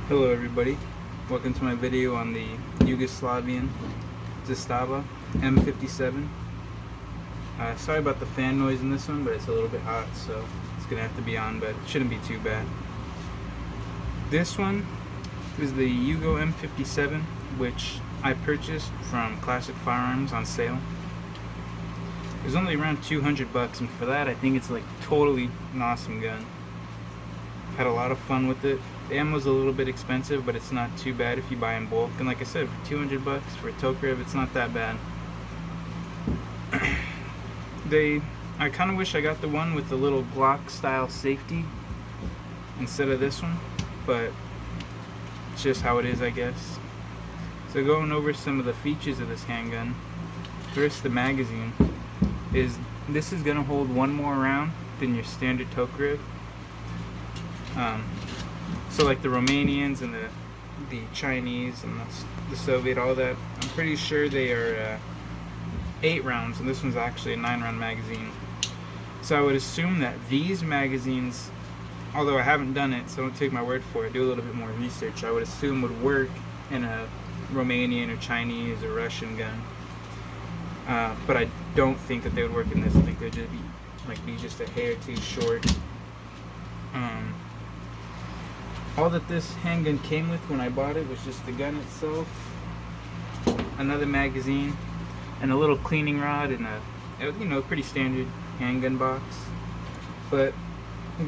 Hello everybody, welcome to my video on the Yugoslavian Zastava M57. Sorry about the fan noise in this one, but it's a little bit hot, so it's going to have to be on, but it shouldn't be too bad. This one is the Yugo M57, which I purchased from Classic Firearms on sale. It was only around 200 bucks, and for that I think it's like totally an awesome gun. I've had a lot of fun with it. The ammo's a little bit expensive, but it's not too bad if you buy in bulk. And like I said, for 200 bucks for a Tokarev, it's not that bad. I kind of wish I got the one with the little Glock style safety instead of this one, but it's just how it is, I guess. So going over some of the features of this handgun. First, the magazine. This is gonna hold one more round than your standard Tokarev. So like the Romanians and the Chinese and the Soviet, all that, I'm pretty sure they are 8 rounds, and this one's actually a 9-round magazine. So I would assume that these magazines, although I haven't done it, so don't take my word for it, do a little bit more research, I would assume would work in a Romanian or Chinese or Russian gun. But I don't think that they would work in this. I think they'd just be just a hair too short. All that this handgun came with when I bought it was just the gun itself, another magazine, and a little cleaning rod, and a pretty standard handgun box. But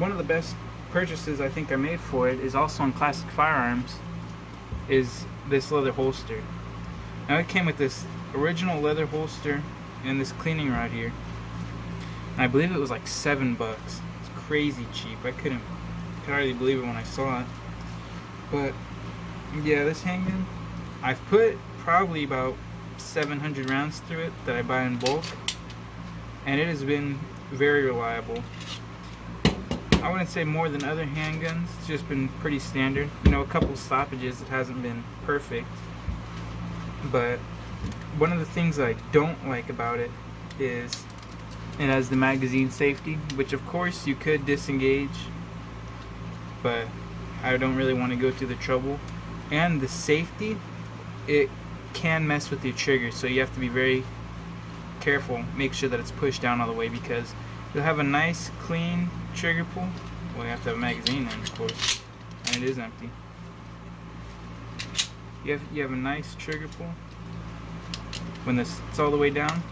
one of the best purchases I think I made for it is also on Classic Firearms, is this leather holster. Now it came with this original leather holster and this cleaning rod here, and I believe it was like $7. It's crazy cheap. I could hardly believe it when I saw it. But yeah, this handgun, I've put probably about 700 rounds through it that I buy in bulk, and it has been very reliable. I wouldn't say more than other handguns, it's just been pretty standard. A couple stoppages, it hasn't been perfect. But one of the things I don't like about it is it has the magazine safety, which of course you could disengage, but I don't really want to go through the trouble. And the safety, it can mess with your trigger, so you have to be very careful. Make sure that it's pushed down all the way, because you'll have a nice clean trigger pull. Well, you have to have a magazine in, of course, and it is empty. You have a nice trigger pull when it's all the way down,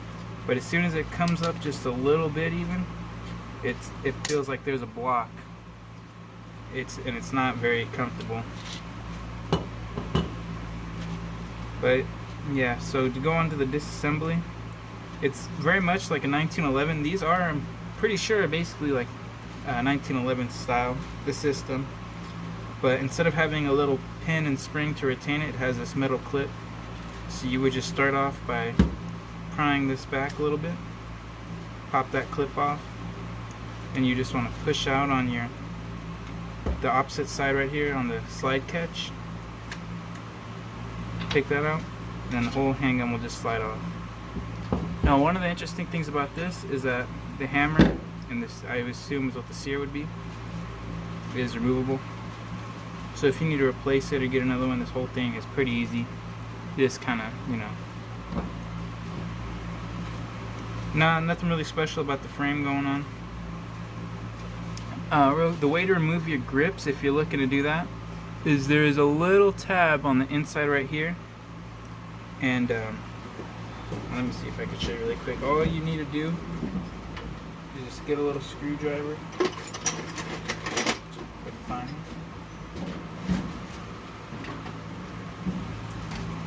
but as soon as it comes up just a little bit even, it feels like there's a block. It's not very comfortable. But yeah, so to go on to the disassembly, it's very much like a 1911. These are, I'm pretty sure, basically like 1911 style, the system. But instead of having a little pin and spring to retain it, it has this metal clip. So you would just start off by prying this back a little bit, pop that clip off, and you just want to push out on the opposite side right here on the slide catch. Take that out, and then the whole handgun will just slide off. Now, one of the interesting things about this is that the hammer, and this I assume is what the sear would be, is removable. So if you need to replace it or get another one, this whole thing is pretty easy. Just kind of, nothing really special about the frame going on. The way to remove your grips, if you're looking to do that, is there is a little tab on the inside right here, and let me see if I can show you really quick. All you need to do is just get a little screwdriver,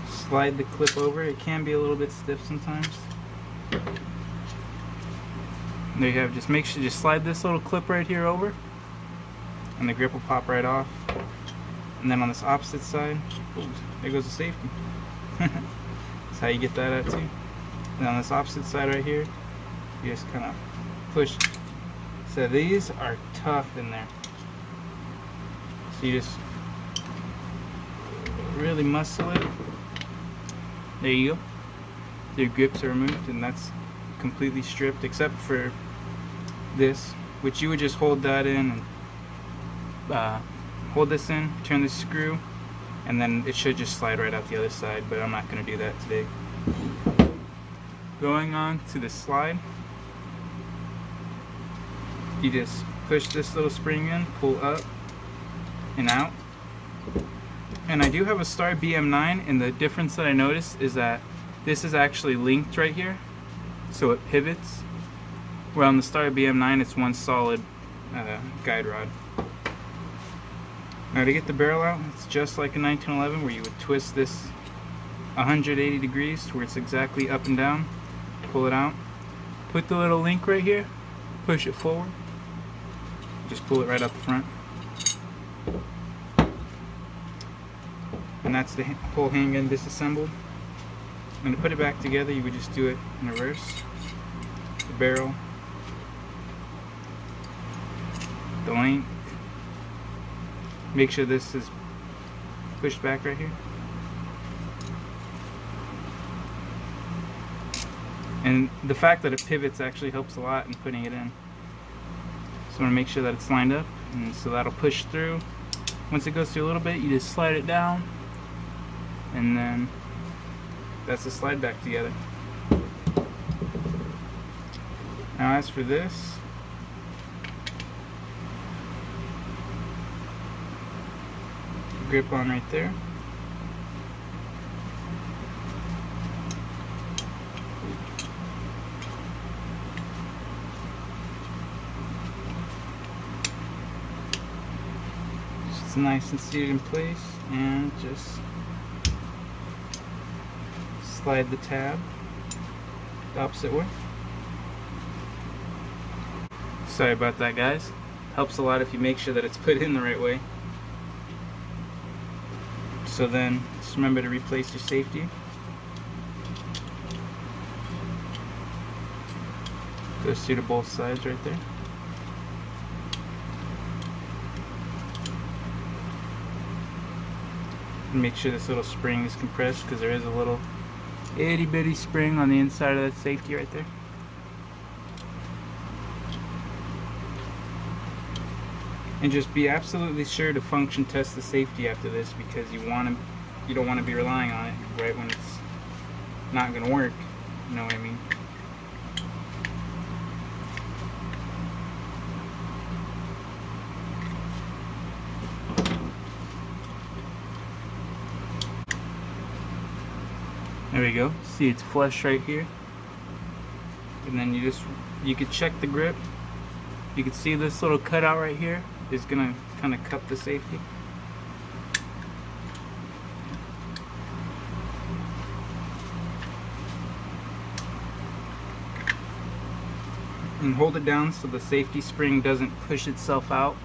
slide the clip over. It can be a little bit stiff sometimes. There you have. Just make sure you slide this little clip right here over, and the grip will pop right off. And then on this opposite side, ooh, there goes the safety. That's how you get that out too. And on this opposite side right here, you just kind of push. So these are tough in there. So you just really muscle it. There you go. Your grips are removed, and that's completely stripped, except for this, which you would just hold that in and hold this in, turn the screw, and then it should just slide right out the other side, but I'm not going to do that today. Going on to the slide, you just push this little spring in, pull up and out. And I do have a Star BM9, and the difference that I noticed is that this is actually linked right here, so it pivots, where on the Star BM9 it's one solid guide rod. Now to get the barrel out, it's just like a 1911 where you would twist this 180 degrees to where it's exactly up and down, pull it out, put the little link right here, push it forward, just pull it right out the front. And that's the whole handgun disassembled. And to put it back together, you would just do it in reverse. The barrel, the link. Make sure this is pushed back right here. And the fact that it pivots actually helps a lot in putting it in. So I want to make sure that it's lined up, and so that'll push through. Once it goes through a little bit, you just slide it down, and then that's the slide back together. Now as for this, grip on right there. It's nice and seated in place, and just slide the tab the opposite way. Sorry about that, guys. Helps a lot if you make sure that it's put in the right way. So then just remember to replace your safety. Goes through to both sides right there. And make sure this little spring is compressed, because there is a little itty bitty spring on the inside of that safety right there. And just be absolutely sure to function test the safety after this, because you don't want to be relying on it right when it's not going to work. You know what I mean? There we go. See, it's flush right here. And then you could check the grip. You can see this little cutout right here is gonna kind of cup the safety. And hold it down so the safety spring doesn't push itself out,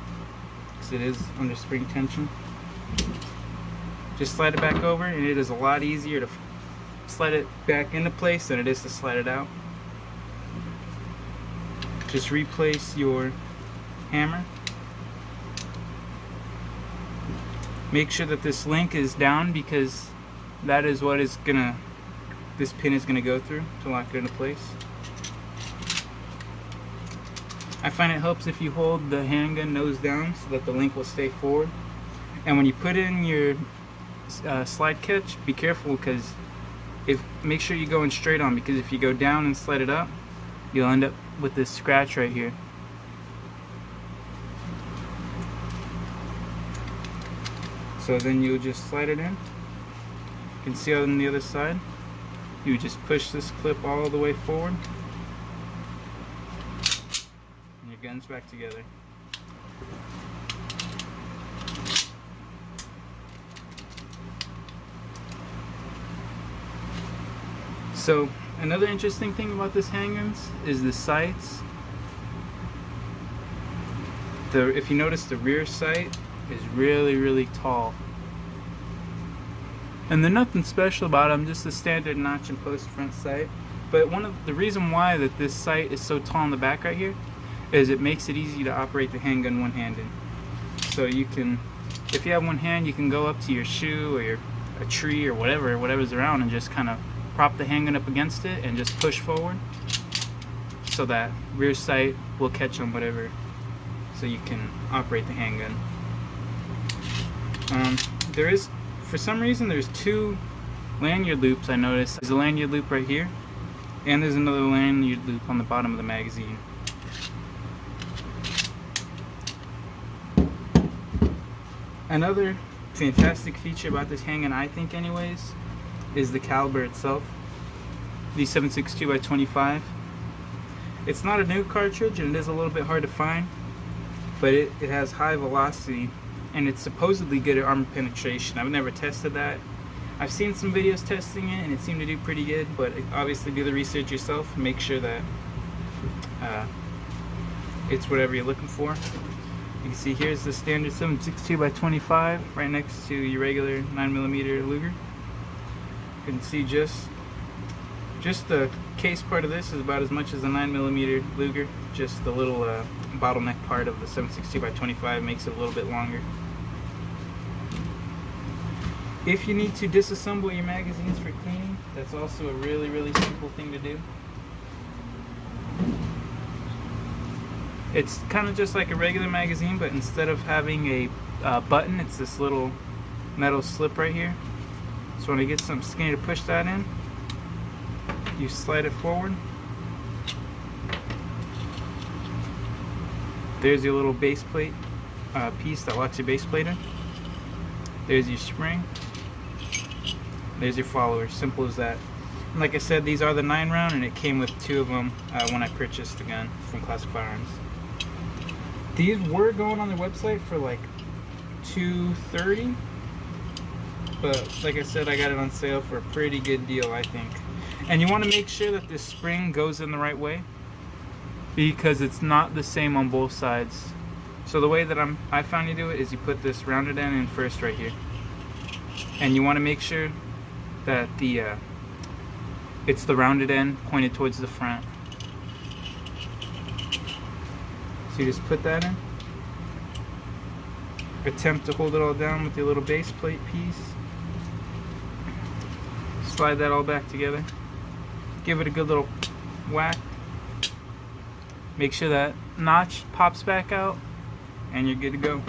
because it is under spring tension. Just slide it back over, and it is a lot easier to slide it back into place than it is to slide it out. Just replace your hammer. Make sure that this link is down, because that is what is this pin is gonna go through to lock it into place. I find it helps if you hold the handgun nose down so that the link will stay forward. And when you put in your slide catch, be careful, because make sure you're going straight on, because if you go down and slide it up, you'll end up with this scratch right here. So then you'll just slide it in. You can see on the other side, you just push this clip all the way forward, and your gun's back together. So another interesting thing about this handguns is the sights. If you notice, the rear sight is really tall, and they're nothing special about them, just a standard notch and post front sight. But the reason why that this sight is so tall in the back right here is it makes it easy to operate the handgun one-handed. So you can, if you have one hand, you can go up to your shoe or a tree or whatever's around, and just kind of prop the handgun up against it and just push forward, so that rear sight will catch on whatever, so you can operate the handgun. There is for some reason there's two lanyard loops. I noticed there's a lanyard loop right here, and there's another lanyard loop on the bottom of the magazine. Another fantastic feature about this handgun, I think anyways, is the caliber itself. The 7.62x25. It's not a new cartridge and it is a little bit hard to find, but it has high velocity and it's supposedly good at armor penetration. I've never tested that. I've seen some videos testing it and it seemed to do pretty good, but obviously do the research yourself and make sure that it's whatever you're looking for. You can see here's the standard 7.62x25 right next to your regular 9mm Luger. You can see just the case part of this is about as much as a 9mm Luger. Just the little bottleneck part of the 7.62x25 makes it a little bit longer. If you need to disassemble your magazines for cleaning, that's also a really simple thing to do. It's kind of just like a regular magazine, but instead of having a button, it's this little metal slip right here. So when you get some skinny to push that in, you slide it forward. There's your little base plate piece that locks your base plate in. There's your spring. There's your follower. Simple as that. And like I said, these are the 9-round, and it came with 2 of them when I purchased the gun from Classic Firearms. These were going on their website for like $230, but like I said, I got it on sale for a pretty good deal, I think. And you want to make sure that this spring goes in the right way, because it's not the same on both sides. So the way that I found to do it is you put this rounded end in first right here, and you want to make sure that it's the rounded end pointed towards the front. So you just put that in, attempt to hold it all down with your little base plate piece, slide that all back together, give it a good little whack, make sure that notch pops back out, and you're good to go.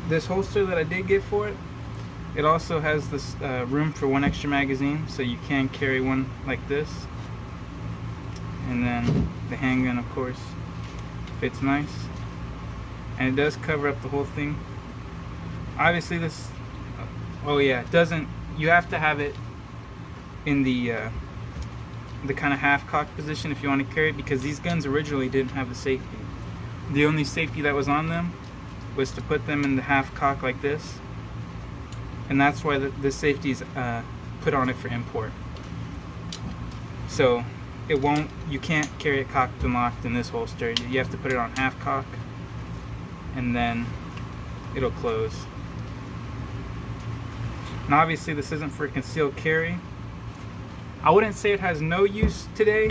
This holster that I did get for it, it also has this room for 1 extra magazine, so you can carry one like this. And then the handgun, of course, fits nice. And it does cover up the whole thing. Obviously this, oh yeah, it doesn't, you have to have it in the kind of half-cocked position if you want to carry it, because these guns originally didn't have the safety. The only safety that was on them was to put them in the half-cock like this. And that's why this safety is put on it for import. So it won't, you can't carry it cocked and locked in this holster. You have to put it on half cock, and then it'll close. And obviously this isn't for concealed carry. I wouldn't say it has no use today,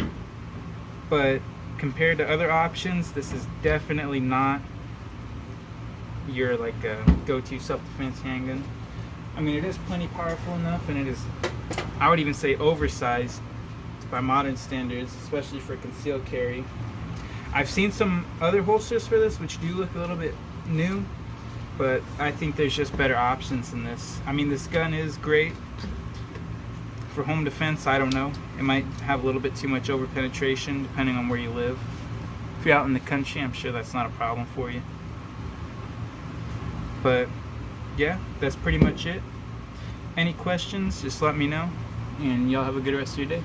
but compared to other options, this is definitely not your like go-to self-defense handgun. I mean, it is plenty powerful enough, and it is, I would even say, oversized by modern standards, especially for concealed carry. I've seen some other holsters for this which do look a little bit new, but I think there's just better options than this. I mean, this gun is great for home defense. I don't know, it might have a little bit too much over penetration depending on where you live. If you're out in the country, I'm sure that's not a problem for you. But yeah, that's pretty much it. Any questions, just let me know, and y'all have a good rest of your day.